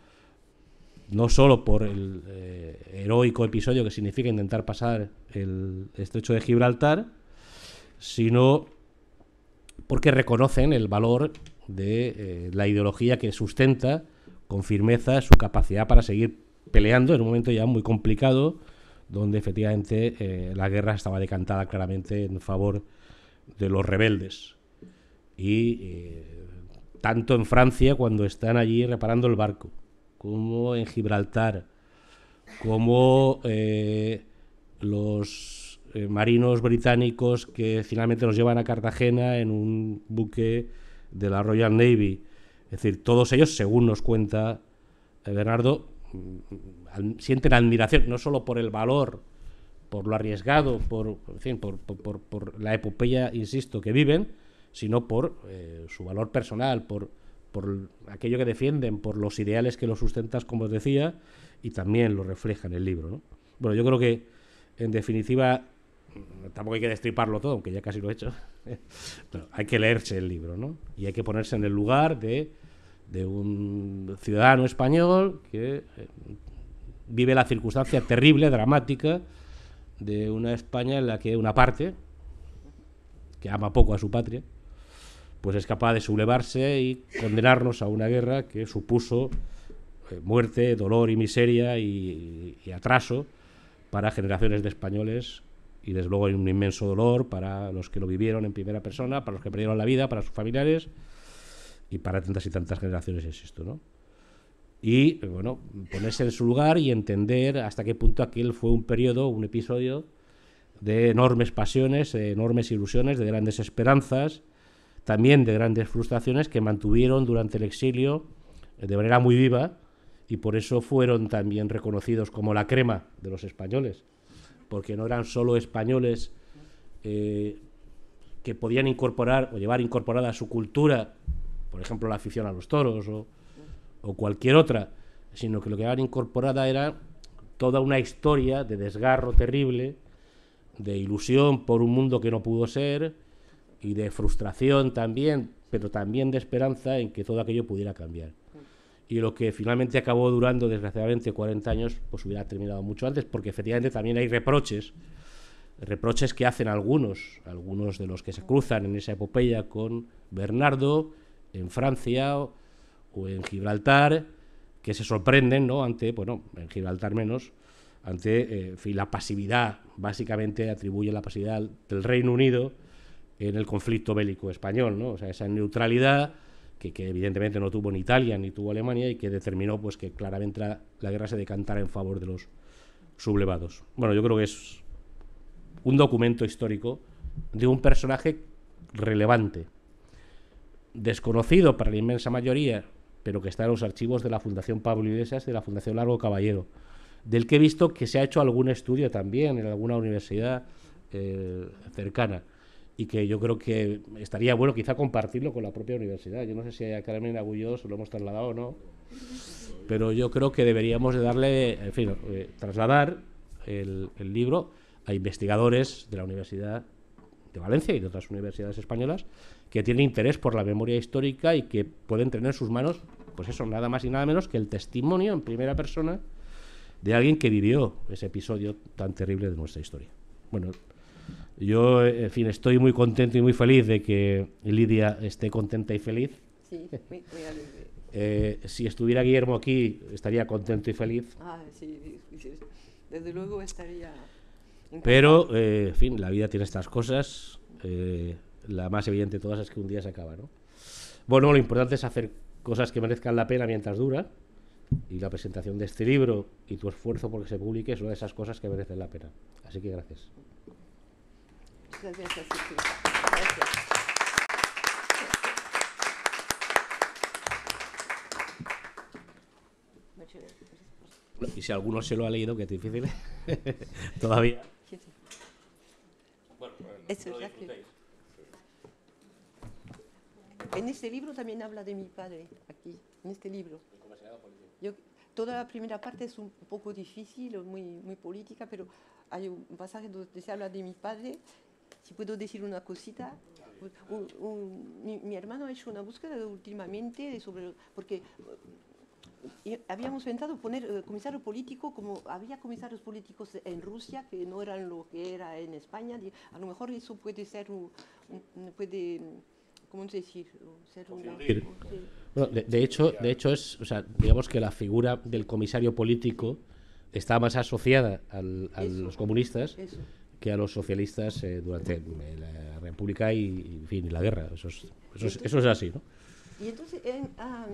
no solo por el heroico episodio que significa intentar pasar el estrecho de Gibraltar, sino porque reconocen el valor de la ideología que sustenta con firmeza su capacidad para seguir peleando en un momento ya muy complicado, donde efectivamente la guerra estaba decantada claramente en favor de los rebeldes. Y tanto en Francia, cuando están allí reparando el barco, como en Gibraltar, como los marinos británicos que finalmente los llevan a Cartagena en un buque de la Royal Navy. Es decir, todos ellos, según nos cuenta Bernardo, sienten admiración, no solo por el valor, por lo arriesgado, por la epopeya, insisto, que viven, sino por su valor personal, por aquello que defienden, por los ideales que los sustentan, como os decía, y también lo refleja en el libro, ¿no? Bueno, yo creo que, en definitiva, tampoco hay que destriparlo todo, aunque ya casi lo he hecho, pero hay que leerse el libro, ¿no? Y hay que ponerse en el lugar de un ciudadano español que vive la circunstancia terrible, dramática, de una España en la que una parte, que ama poco a su patria, pues es capaz de sublevarse y condenarnos a una guerra que supuso muerte, dolor y miseria y atraso para generaciones de españoles, y desde luego hay un inmenso dolor para los que lo vivieron en primera persona, para los que perdieron la vida, para sus familiares y para tantas y tantas generaciones, insisto, ¿no? Y, bueno, ponerse en su lugar y entender hasta qué punto aquel fue un periodo, un episodio de enormes pasiones, de enormes ilusiones, de grandes esperanzas, también de grandes frustraciones que mantuvieron durante el exilio de manera muy viva, y por eso fueron también reconocidos como la crema de los españoles, porque no eran solo españoles que podían incorporar o llevar incorporada a su cultura, por ejemplo, la afición a los toros o cualquier otra, sino que lo que llevaban incorporada era toda una historia de desgarro terrible, de ilusión por un mundo que no pudo ser, y de frustración también, pero también de esperanza en que todo aquello pudiera cambiar. Y lo que finalmente acabó durando, desgraciadamente, 40 años, pues hubiera terminado mucho antes, porque efectivamente también hay reproches que hacen algunos de los que se cruzan en esa epopeya con Bernardo, en Francia o en Gibraltar, que se sorprenden, ¿no?, ante, bueno, en Gibraltar menos, ante la pasividad, básicamente atribuye la pasividad del Reino Unido en el conflicto bélico español, ¿no? O sea, esa neutralidad que evidentemente no tuvo ni Italia ni tuvo Alemania, y que determinó pues que claramente la guerra se decantara en favor de los sublevados. Bueno, yo creo que es un documento histórico de un personaje relevante, desconocido para la inmensa mayoría, pero que está en los archivos de la Fundación Pablo Iglesias y de la Fundación Largo Caballero, del que he visto que se ha hecho algún estudio también en alguna universidad cercana, y que yo creo que estaría bueno quizá compartirlo con la propia universidad. Yo no sé si a Carmen Agulló se lo hemos trasladado o no, pero yo creo que deberíamos de darle, en fin, trasladar el libro a investigadores de la Universidad de Valencia y de otras universidades españolas que tienen interés por la memoria histórica y que pueden tener en sus manos, pues eso, nada más y nada menos que el testimonio en primera persona de alguien que vivió ese episodio tan terrible de nuestra historia. Bueno, Yo, en fin, estoy muy contento y muy feliz de que Lidia esté contenta y feliz. Sí, muy alegre. Si estuviera Guillermo aquí, estaría contento y feliz. Ah, sí, desde luego estaría encantado. Pero, en fin, la vida tiene estas cosas. La más evidente de todas es que un día se acaba, ¿no? Bueno, lo importante es hacer cosas que merezcan la pena mientras dura. Y la presentación de este libro y tu esfuerzo por que se publique es una de esas cosas que merecen la pena. Así que gracias. Muchas gracias. Gracias. Y si alguno se lo ha leído, que es difícil, todavía. Bueno, eso es en este libro también habla de mi padre, aquí, en este libro. Toda la primera parte es un poco difícil, muy política, pero hay un pasaje donde se habla de mi padre. Si puedo decir una cosita, mi hermano ha hecho una búsqueda últimamente porque habíamos intentado poner comisario político, como había comisarios políticos en Rusia que no eran lo que era en España. A lo mejor eso puede ser ¿cómo decir? Bueno, de hecho es, o sea, digamos que la figura del comisario político está más asociada a los comunistas que a los socialistas durante la República y, en fin, la guerra. Eso es así, ¿no? Y entonces he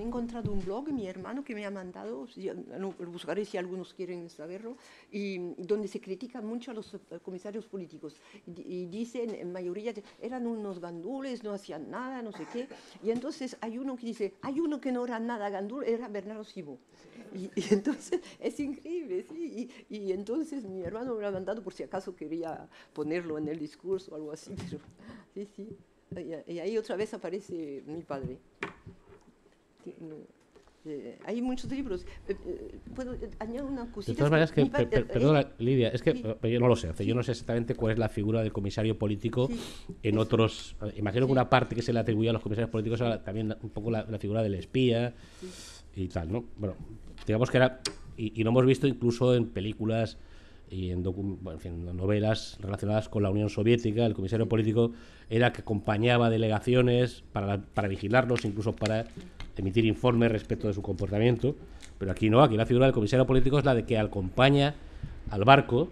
encontrado un blog, mi hermano, que me ha mandado, lo buscaré si algunos quieren saberlo, y donde se critican mucho a los comisarios políticos. Y dicen, en mayoría, eran unos gandules, no hacían nada, no sé qué. Y entonces hay uno que dice, hay uno que no era nada gandul, era Bernardo Simó. Y entonces es increíble, ¿sí? Y entonces mi hermano me lo ha mandado por si acaso quería ponerlo en el discurso o algo así. Pero, sí. Y ahí otra vez aparece mi padre. Hay muchos libros. ¿Puedo añadir una cosita? De todas maneras, perdona, Lidia, es que yo no lo sé. Yo no sé exactamente cuál es la figura del comisario político en otros. Imagino que una parte que se le atribuye a los comisarios políticos era también un poco la figura del espía y tal, ¿no? Bueno, digamos que era. Y lo hemos visto incluso en películas y en novelas relacionadas con la Unión Soviética. El comisario político era que acompañaba delegaciones para vigilarlos, incluso para emitir informes respecto de su comportamiento. Pero aquí no, aquí la figura del comisario político es la de que acompaña al barco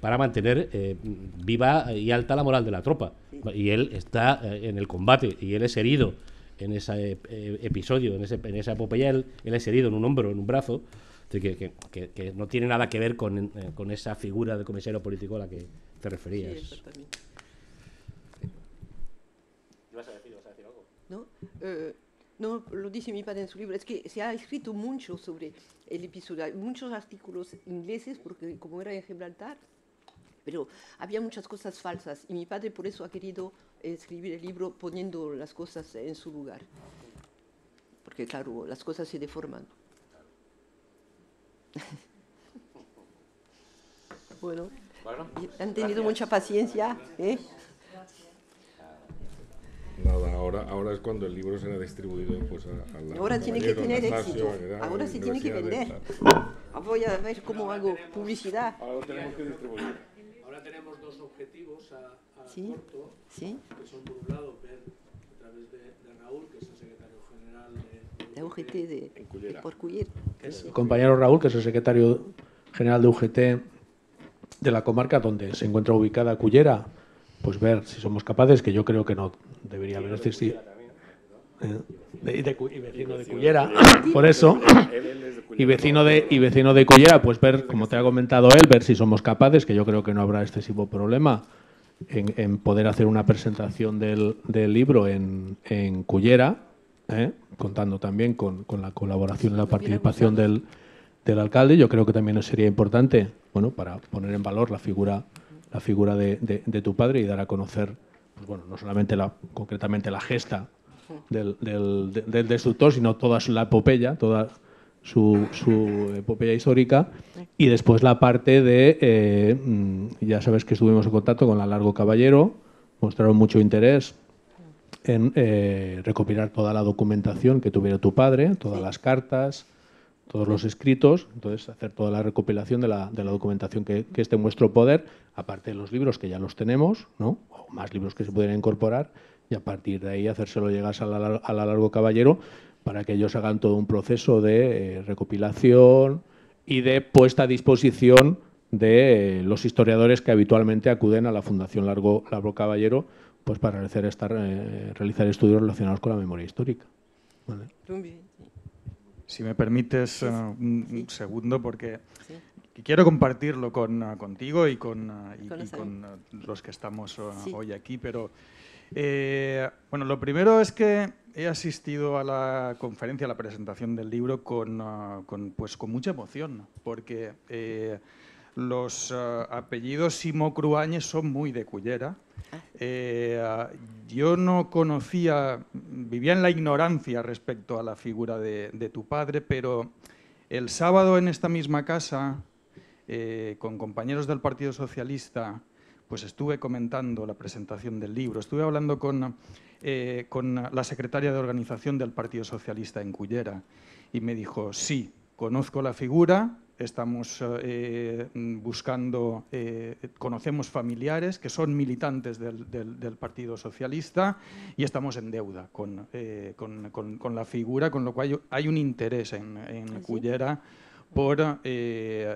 para mantener viva y alta la moral de la tropa. Y él está en el combate y él es herido en ese episodio, en esa epopeya. Él es herido en un hombro, en un brazo. Que no tiene nada que ver con esa figura de comisario político a la que te referías. Sí, exactamente. ¿Vas a decir algo? No, lo dice mi padre en su libro. Es que se ha escrito mucho sobre el episodio. Hay muchos artículos ingleses, porque como era en Gibraltar, pero había muchas cosas falsas. Y mi padre por eso ha querido escribir el libro poniendo las cosas en su lugar. Porque claro, las cosas se deforman. Bueno, han tenido mucha paciencia, ¿eh? Nada, ahora es cuando el libro será distribuido pues, a la ahora tiene que tener éxito, ahora se tiene que vender. Voy a ver cómo hago publicidad. Ahora tenemos que distribuir. Ahora tenemos dos objetivos a corto, ¿Sí? que son por un lado ver a través de Raúl, que es el secretario general de UGT de Porculler. El compañero Raúl, que es el secretario general de UGT de la comarca donde se encuentra ubicada Cullera, pues ver si somos capaces, que yo creo que no debería haber y vecino de Cullera, por eso, y vecino de Cullera, pues ver, como te ha comentado él, ver si somos capaces, que yo creo que no habrá excesivo problema en poder hacer una presentación del libro en Cullera, contando también con la colaboración y la participación del alcalde. Yo creo que también sería importante, bueno, para poner en valor la figura de tu padre y dar a conocer, pues bueno, no solamente concretamente la gesta del destructor, sino toda la epopeya, toda su epopeya histórica, y después la parte de, ya sabes que estuvimos en contacto con la Largo Caballero, mostraron mucho interés en recopilar toda la documentación que tuviera tu padre, todas las cartas, todos los escritos, entonces hacer toda la recopilación de la documentación que esté en vuestro poder, aparte de los libros que ya los tenemos, ¿no? O más libros que se pueden incorporar, y a partir de ahí hacérselo llegar a la Largo Caballero para que ellos hagan todo un proceso de recopilación y de puesta a disposición de los historiadores que habitualmente acuden a la Fundación Largo Caballero, pues para realizar estudios relacionados con la memoria histórica. ¿Vale? Si me permites un segundo, porque quiero compartirlo contigo y con los que estamos hoy aquí, pero bueno, lo primero es que he asistido a la conferencia, a la presentación del libro con mucha emoción, porque los apellidos Simó Cruañes son muy de Cullera. Yo no conocía, vivía en la ignorancia respecto a la figura de tu padre, pero el sábado en esta misma casa, con compañeros del Partido Socialista, pues estuve comentando la presentación del libro, estuve hablando con la secretaria de organización del Partido Socialista en Cullera y me dijo, sí, conozco la figura, estamos buscando, conocemos familiares que son militantes del Partido Socialista y estamos en deuda con la figura, con lo cual hay un interés en Cullera por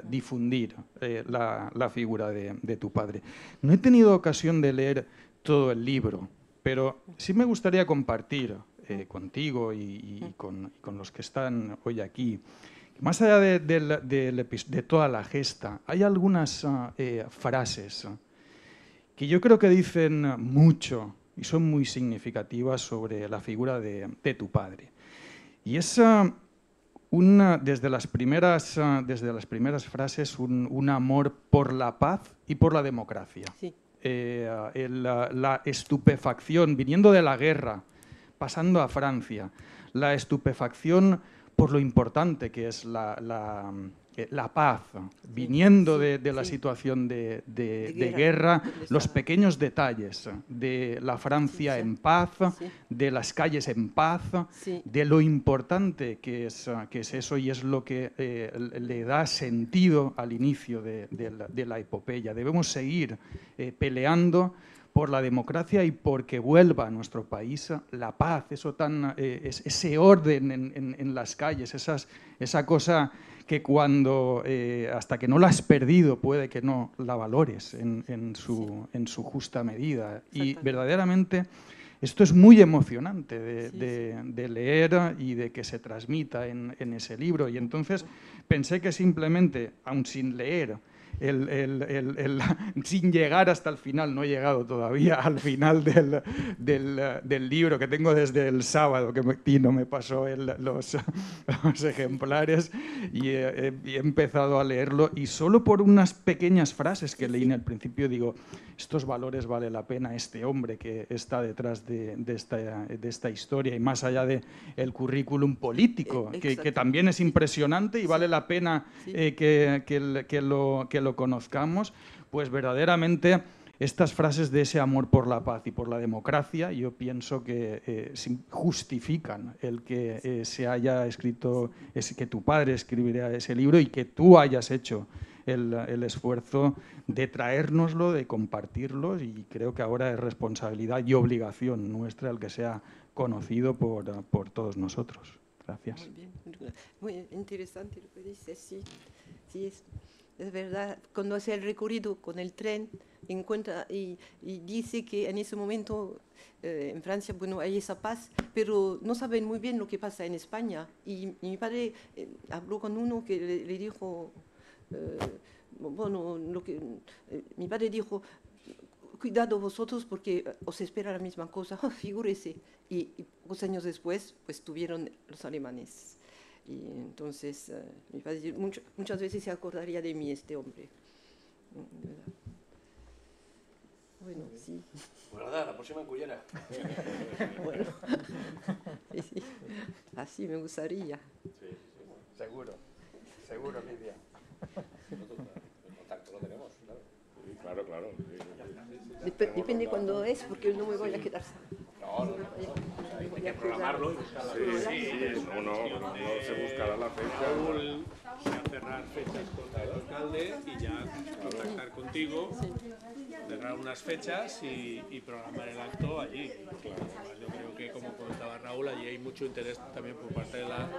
difundir la figura de tu padre. No he tenido ocasión de leer todo el libro, pero sí me gustaría compartir contigo y con los que están hoy aquí. Más allá de toda la gesta, hay algunas frases que yo creo que dicen mucho y son muy significativas sobre la figura de tu padre. Y es desde las primeras frases un amor por la paz y por la democracia. Sí. La estupefacción, viniendo de la guerra, pasando a Francia, la estupefacción por lo importante que es la paz, viniendo de la situación de guerra, los pequeños detalles de la Francia en paz, de las calles en paz, de lo importante que es eso y es lo que le da sentido al inicio de la epopeya. Debemos seguir peleando por la democracia y porque vuelva a nuestro país la paz, ese orden en las calles, esa cosa que cuando, hasta que no la has perdido, puede que no la valores en su justa medida. Y verdaderamente esto es muy emocionante de leer y de que se transmita en ese libro. Y entonces pensé que simplemente, aun sin leer, sin llegar hasta el final, no he llegado todavía al final del libro que tengo desde el sábado, que Tino me pasó los ejemplares y he empezado a leerlo y solo por unas pequeñas frases que leí en el principio digo, estos valores vale la pena, este hombre que está detrás de esta historia y más allá del currículum político, que también es impresionante y vale la pena que lo conozcamos, pues verdaderamente estas frases de ese amor por la paz y por la democracia yo pienso que justifican el que se haya escrito, que tu padre escribiera ese libro y que tú hayas hecho el esfuerzo de traérnoslo, de compartirlo y creo que ahora es responsabilidad y obligación nuestra el que sea conocido por todos nosotros. Gracias. Muy bien, muy interesante lo que dices, sí. Es verdad, cuando hace el recorrido con el tren, encuentra y dice que en ese momento en Francia, bueno, hay esa paz, pero no saben muy bien lo que pasa en España. Y mi padre habló con uno que le dijo, bueno, mi padre dijo, cuidado vosotros porque os espera la misma cosa, figúrese. Y pocos años después, pues tuvieron los alemanes. Y entonces, mi padre muchas veces se acordaría de mí este hombre. Bueno, sí. Pues nada, la próxima en Cullera. Bueno, sí. Así me gustaría. Sí. Seguro, Lidia. El contacto lo tenemos, claro. Sí, claro. Sí. Depende cuándo es, porque no me voy a quedar. No. que programarlo y buscar la fecha. No se buscará la fecha. Raúl, ya cerrar fechas con el alcalde y ya contactar contigo, cerrar unas fechas y programar el acto allí. Yo creo que, como comentaba Raúl, allí hay mucho interés también por parte de la